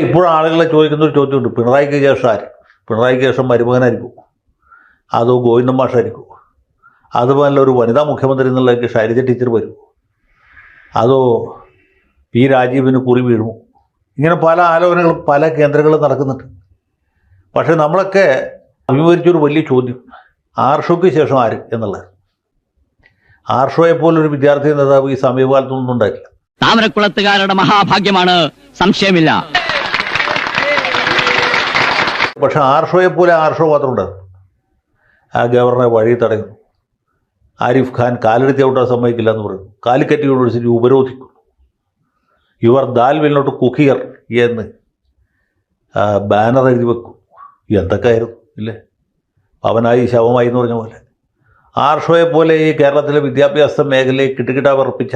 ഇപ്പോഴും ആളുകളെ ചോദിക്കുന്ന ഒരു ചോദ്യമുണ്ട്, പിണറായിക്ക് ശേഷം ആര്? പിണറായിക്ക് ശേഷം മരുമകനായിരിക്കും, അതോ ഗോവിന്ദൻ മാഷായിരിക്കും, അതുപോലെ ഒരു വനിതാ മുഖ്യമന്ത്രി എന്നുള്ളതൊക്കെ ശൈലജ ടീച്ചർ വരും, അതോ പി രാജീവിന് കുറി വീഴുമോ? ഇങ്ങനെ പല ആലോചനകളും പല കേന്ദ്രങ്ങളും നടക്കുന്നുണ്ട്. പക്ഷേ നമ്മളൊക്കെ അഭിമുഖീകരിച്ചൊരു വലിയ ചോദ്യം, ആർഷോയ്ക്ക് ശേഷം ആര് എന്നുള്ളത്. ആർഷോയെ പോലൊരു വിദ്യാർത്ഥി നേതാവ് ഈ സമീപകാലത്തൊന്നും ഉണ്ടായിട്ടില്ല. താമരക്കുളത്തുകാരുടെ മഹാഭാഗ്യമാണ്, സംശയമില്ല. പക്ഷെ ആർഷോയെ പോലെ ആർഷോ മാത്രം ഉണ്ടായിരുന്നു. ആ ഗവർണറെ വഴി തടയുന്നു, ആരിഫ് ഖാൻ കാലെടുത്ത് ഔട്ടാൻ സമ്മതിക്കില്ല എന്ന് പറയുന്നു, കാലിക്കറ്റ് യൂണിവേഴ്സിറ്റി ഉപരോധിക്കുന്നു, your dal will not cook here എന്ന് ബാനർ എഴുതി വെക്കും. എന്തൊക്കെ ആയിരുന്നു ഇല്ലേ, അവനായി ശവമായി എന്ന് പറഞ്ഞ പോലെ. ആർഷോയെ പോലെ ഈ കേരളത്തിലെ വിദ്യാഭ്യാസ മേഖലയെ കിട്ടുകിട്ടാ വിറപ്പിച്ച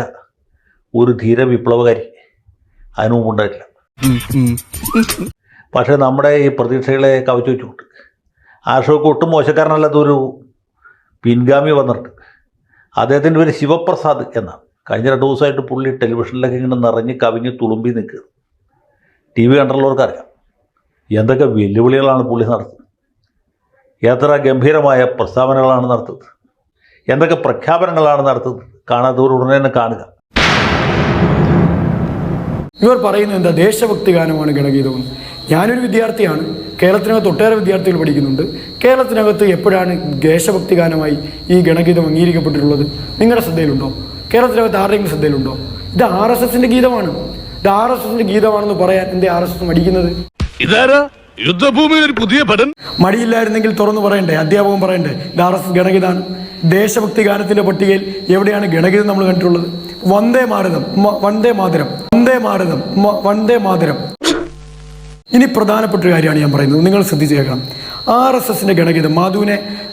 ഒരു ധീര വിപ്ലവകാരി അതിനു മുമ്പുണ്ടായിട്ടില്ല. പക്ഷേ നമ്മുടെ ഈ പ്രതീക്ഷകളെ കവച്ചു വെച്ചുകൊണ്ട് ആർഷോയ്ക്ക് ഒട്ടും മോശക്കാരനല്ലാത്തൊരു പിൻഗാമി വന്നിട്ടുണ്ട്. അദ്ദേഹത്തിൻ്റെ പേര് ശിവപ്രസാദ് എന്നാണ്. കഴിഞ്ഞ 2 ദിവസമായിട്ട് പുള്ളി ടെലിവിഷനിലൊക്കെ ഇങ്ങനെ നിറഞ്ഞ് കവിഞ്ഞ് തുളുമ്പി നിൽക്കുക. ടി വി കണ്ടുള്ളവർക്ക് അറിയാം എന്തൊക്കെ വെല്ലുവിളികളാണ് പുള്ളി നടത്തുന്നത്, എത്ര ഗംഭീരമായ പ്രസ്താവനകളാണ് നടത്തുന്നത്, എന്തൊക്കെ പ്രഖ്യാപനങ്ങളാണ് നടത്തുന്നത്. കാണാത്തവർ ഉടനെ തന്നെ കാണുക. ഇവർ പറയുന്നത് എന്താ, ദേശഭക്തി ഗാനമാണ് ഗണഗീതം. ഞാനൊരു വിദ്യാർത്ഥിയാണ്, കേരളത്തിനകത്ത് ഒട്ടേറെ വിദ്യാർത്ഥികൾ പഠിക്കുന്നുണ്ട്. കേരളത്തിനകത്ത് എപ്പോഴാണ് ദേശഭക്തി ഗാനമായി ഈ ഗണഗീതം അംഗീകരിക്കപ്പെട്ടിട്ടുള്ളത്? നിങ്ങളുടെ ശ്രദ്ധയിലുണ്ടോ? കേരളത്തിനകത്ത് ആരുടെയെങ്കിലും ശ്രദ്ധയിലുണ്ടോ? ഇത് RSSന്റെ ഗീതമാണ്. ഇത് RSSന്റെ ഗീതമാണെന്ന് പറയാൻ എന്തേ RSS മടിക്കുന്നത്? യുദ്ധഭൂമിയിൽ ഒരു പുതിയ പഠനം മടിയില്ലായിരുന്നെങ്കിൽ തുറന്നു പറയണ്ടേ, അധ്യാപകൻ പറയണ്ടേ ഇത് RSS ഗണഗീതമാണ്. ദേശഭക്തി ഗാനത്തിന്റെ പട്ടികയിൽ എവിടെയാണ് ഗണഗീതം നമ്മൾ കണ്ടിട്ടുള്ളത്? വന്ദേ മാതരം, വന്ദേ മാതരം, വന്ദേ മാതരം, വന്ദേ മാതരം. ഇനി പ്രധാനപ്പെട്ട ഒരു കാര്യമാണ് ഞാൻ പറയുന്നത്, നിങ്ങൾ ശ്രദ്ധിച്ച് കേൾക്കണം. RSSന്റെ ഗണഗീതം,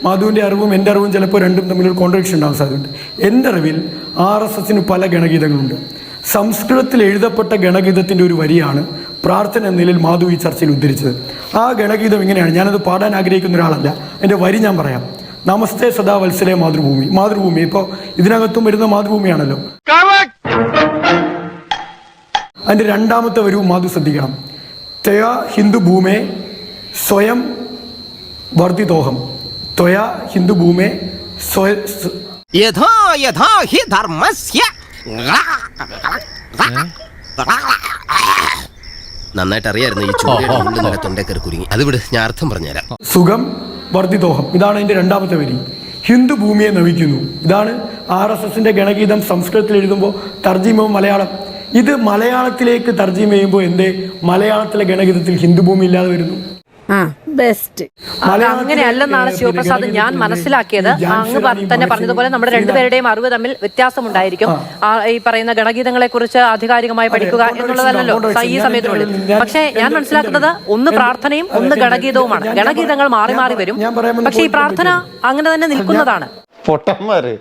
മാധുവിൻ്റെ അറിവും എൻ്റെ അറിവും ചിലപ്പോൾ രണ്ടും തമ്മിലൊരു കോൺട്രഡിക്ഷൻ ഉണ്ടാകാൻ സാധ്യതയുണ്ട്. എൻ്റെ അറിവിൽ RSSന് പല ഗണഗീതങ്ങളുണ്ട്. സംസ്കൃതത്തിൽ എഴുതപ്പെട്ട ഗണഗീതത്തിൻ്റെ ഒരു വരിയാണ് പ്രാർത്ഥന എന്ന നിലയിൽ മാധു ഈ ചർച്ചയിൽ ഉദ്ധരിച്ചത്. ആ ഗണഗീതം ഇങ്ങനെയാണ്, ഞാനത് പാടാൻ ആഗ്രഹിക്കുന്ന ഒരാളല്ല, എൻ്റെ വരി ഞാൻ പറയാം. നമസ്തേ സദാ വത്സലേ മാതൃഭൂമി. മാതൃഭൂമി ഇപ്പോൾ ഇതിനകത്തും വരുന്ന മാതൃഭൂമിയാണല്ലോ. അതിൻ്റെ രണ്ടാമത്തെ വരിവും മാധു ശ്രദ്ധിക്കണം. ത്വയാ ഹിന്ദു ഭൂമേ സ്വയം വർദ്ധിതോഹം. ത്വയാ ഹിന്ദു ഭൂമേ യഥാ യഥാ ഹി ധർമ്മസ്യ. നന്നായിട്ട് അറിയായിരുന്നു ഈ ചോദ്യം തൊണ്ടേക്കറി കുരുങ്ങി. അത് വിട്, ഞാൻ അർത്ഥം പറഞ്ഞുതരാം. സുഖം വർദ്ധിതോഹം, ഇതാണ് അതിൻ്റെ രണ്ടാമത്തെ വരി. ഹിന്ദു ഭൂമിയെ നമിക്കുന്നു, ഇതാണ് RSSന്റെ ഗണഗീതം. സംസ്കൃതത്തിൽ എഴുതുമ്പോൾ തർജിമ മലയാളം. ഇത് മലയാളത്തിലേക്ക് തർജിമ ചെയ്യുമ്പോൾ എന്തേ മലയാളത്തിലെ ഗണഗീതത്തിൽ ഹിന്ദു ഭൂമി ഇല്ലാതെ വരുന്നു? അങ്ങനെയല്ലെന്നാണ് ശിവപ്രസാദ് ഞാൻ മനസ്സിലാക്കിയത്. അങ്ങ് തന്നെ പറഞ്ഞതുപോലെ നമ്മുടെ രണ്ടുപേരുടെയും അറിവ് തമ്മിൽ വ്യത്യാസമുണ്ടായിരിക്കും. ഈ പറയുന്ന ഗണഗീതങ്ങളെ കുറിച്ച് ആധികാരികമായി പഠിക്കുക എന്നുള്ളതല്ലോ ഈ സമയത്തിനുള്ളിൽ. പക്ഷേ ഞാൻ മനസ്സിലാക്കുന്നത് ഒന്ന് പ്രാർത്ഥനയും ഒന്ന് ഗണഗീതവുമാണ്. ഗണഗീതങ്ങൾ മാറി മാറി വരും, പക്ഷെ ഈ പ്രാർത്ഥന അങ്ങനെ തന്നെ നിൽക്കുന്നതാണ്. പൊട്ടന്മാര്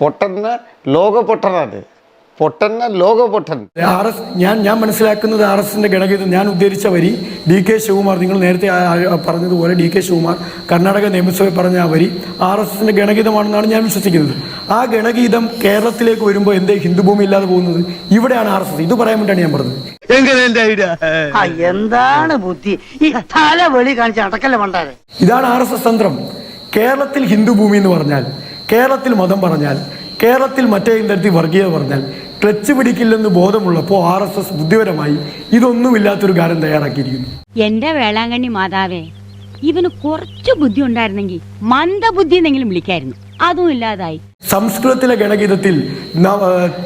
പൊട്ടന് ലോക പൊട്ടനാണ്, പൊട്ടന് ലോക പൊട്ടൻ. ഞാൻ മനസ്സിലാക്കുന്നത് RSSന്റെ ഗണഗീതം ഞാൻ ഉദ്ധരിച്ച വരി DK ശിവകുമാർ, നിങ്ങൾ നേരത്തെ പറഞ്ഞതുപോലെ DK ശിവകുമാർ കർണാടക നിയമസഭയിൽ പറഞ്ഞ ആ വരി RSSന്റെ ഗണഗീതമാണെന്നാണ് ഞാൻ വിശ്വസിക്കുന്നത്. ആ ഗണഗീതം കേരളത്തിലേക്ക് വരുമ്പോൾ എന്തേ ഹിന്ദുഭൂമി ഇല്ലാതെ പോകുന്നത്? ഇവിടെയാണ് RSS. ഇത് പറയാൻ വേണ്ടിയാണ് ഞാൻ പറഞ്ഞത്. എന്താണ് ബുദ്ധി ഈ തല വെളി കാണിച്ച അടക്കല്ല മണ്ടാരെ. ഇതാണ് RSS തന്ത്രം. കേരളത്തിൽ ഹിന്ദുഭൂമി എന്ന് പറഞ്ഞാൽ, കേരളത്തിൽ മതം പറഞ്ഞാൽ, കേരളത്തിൽ മറ്റേ തരത്തിൽ വർഗീയത പറഞ്ഞാൽ ക്ലച്ച് പിടിക്കില്ലെന്ന് ബോധമുള്ളപ്പോൾ RSS ബുദ്ധിപരമായി ഇതൊന്നുമില്ലാത്തൊരു ഗാനം തയ്യാറാക്കിയിരിക്കുന്നു. എന്റെ വേളാങ്കണ്ണി മാതാവേ, ഇവന് കുറച്ചു ബുദ്ധി ഉണ്ടായിരുന്നെങ്കിൽ മന്ദബുദ്ധി എന്നെങ്കിലും വിളിക്കായിരുന്നു, അതും ഇല്ലാതായി. സംസ്കൃതത്തിലെ ഗണഗീതത്തിൽ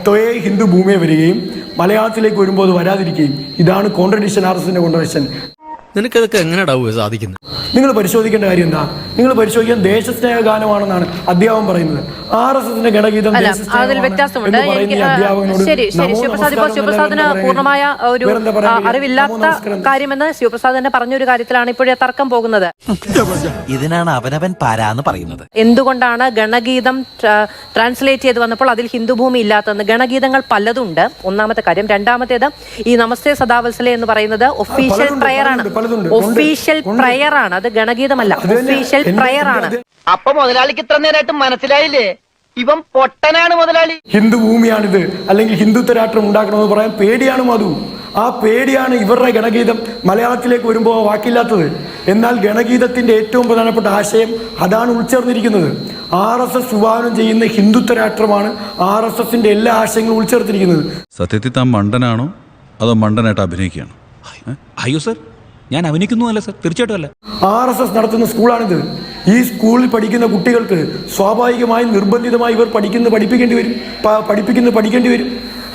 ത്വയേ ഹിന്ദു ഭൂമിയെ വരികയും മലയാളത്തിലേക്ക് വരുമ്പോൾ അത് വരാതിരിക്കുകയും, ഇതാണ് കോൺട്രഡിക്ഷൻ, RSSന്റെ കോൺട്രഡിക്ഷൻ. നിനക്കതൊക്കെ എങ്ങനെയാ സാധിക്കുന്നത്? നിങ്ങൾ പരിശോധിക്കേണ്ട കാര്യം എന്താ? നിങ്ങൾ പരിശോധിക്കാൻ ദേശസ്നേഹ ഗാനമാണെന്നാണ് അധ്യാപകൻ പറയുന്നത്. RSSന്റെ ഗണഗീതം അതിൽ വ്യത്യാസമുണ്ട്. ശിവപ്രസാദിന് പൂർണ്ണമായ ഒരു അറിവില്ലാത്ത കാര്യമെന്ന് ശിവപ്രസാദ് തന്നെ പറഞ്ഞൊരു കാര്യത്തിലാണ് ഇപ്പോഴേ തർക്കം പോകുന്നത്. ഇതിനാണ് അവനവൻ പാരാന്ന് പറയുന്നത്. എന്തുകൊണ്ടാണ് ഗണഗീതം ട്രാൻസ്ലേറ്റ് ചെയ്ത് വന്നപ്പോൾ അതിൽ ഹിന്ദുഭൂമി ഇല്ലാത്തതെന്ന്? ഗണഗീതങ്ങൾ പലതുണ്ട്, ഒന്നാമത്തെ കാര്യം. രണ്ടാമത്തേത്, ഈ നമസ്തേ സദാവത്സലെ എന്ന് പറയുന്നത് ഒഫീഷ്യൽ പ്രയർ ആണ്. ഒഫീഷ്യൽ പ്രയർ ആണ്, അത് ഗണഗീതമല്ല, ഒഫീഷ്യൽ പ്രയർ ആണ്. അപ്പൊ മുതലാളിക്ക് ഇത്ര നേരമായിട്ട് മനസ്സിലായില്ലേ ഇവൻ പൊട്ടനാണ് മുതലാളി? ഹിന്ദു ഭൂമിയാണിത്, അല്ലെങ്കിൽ ഹിന്ദുത്വ രാഷ്ട്രം ഉണ്ടാക്കണമെന്ന് പറയാൻ പേടിയാണ് മധു. ആ പേടിയാണ് ഇവരുടെ ഗണഗീതം മലയാളത്തിലേക്ക് വരുമ്പോൾ വാക്കില്ലാത്തത്. എന്നാൽ ഗണഗീതത്തിൻ്റെ ഏറ്റവും പ്രധാനപ്പെട്ട ആശയം അതാണ് ഉൾച്ചേർന്നിരിക്കുന്നത്. RSS വിഭാവനം ചെയ്യുന്ന ഹിന്ദുത്വ രാഷ്ട്രമാണ് RSSന്റെ എല്ലാ ആശയങ്ങളും ഉൾച്ചേർത്തിരിക്കുന്നത്. സത്യത്തിൽ താൻ മണ്ടനാണോ അതോ മണ്ടനായിട്ട് അഭിനയിക്കുകയാണോ? അയ്യോ സർ, ഞാൻ അഭിനയിക്കുന്നതല്ല സർ, തീർച്ചയായിട്ടും അല്ല. RSS നടത്തുന്ന സ്കൂളാണിത്. ഈ സ്കൂളിൽ പഠിക്കുന്ന കുട്ടികൾക്ക് സ്വാഭാവികമായും നിർബന്ധിതമായി ഇവർ പഠിക്കേണ്ടി വരും.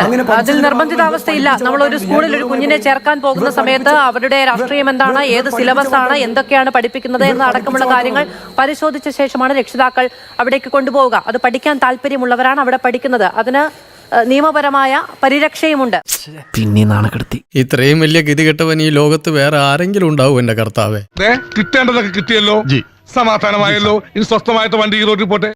അങ്ങനെ അതിൽ നിർബന്ധിതാവസ്ഥയില്ല. നമ്മൾ ഒരു സ്കൂളിൽ ഒരു കുഞ്ഞിനെ ചേർക്കാൻ പോകുന്ന സമയത്ത് അവരുടെ രാഷ്ട്രീയം എന്താണ്, ഏത് സിലബസ് ആണ്, എന്തൊക്കെയാണ് പഠിപ്പിക്കുന്നത് എന്ന അടക്കമുള്ള കാര്യങ്ങൾ പരിശോധിച്ച ശേഷമാണ് രക്ഷിതാക്കൾ അവിടേക്ക് കൊണ്ടുപോവുക. അത് പഠിക്കാൻ താല്പര്യമുള്ളവരാണ് അവിടെ പഠിക്കുന്നത്. അതിന് നിയമപരമായ പരിരക്ഷയുമുണ്ട്. പിന്നെ നാണക്കെടുത്തി. ഇത്രയും വലിയ ഗതികെട്ടവൻ ഈ ലോകത്ത് വേറെ ആരെങ്കിലും ഉണ്ടാവും എന്റെ കർത്താവേ. കിട്ടേണ്ടതൊക്കെ കിട്ടിയല്ലോ, സമാധാനമായല്ലോ. ഇനി സ്വസ്ഥമായിട്ട് വണ്ടി റോഡിൽ പോട്ടെ.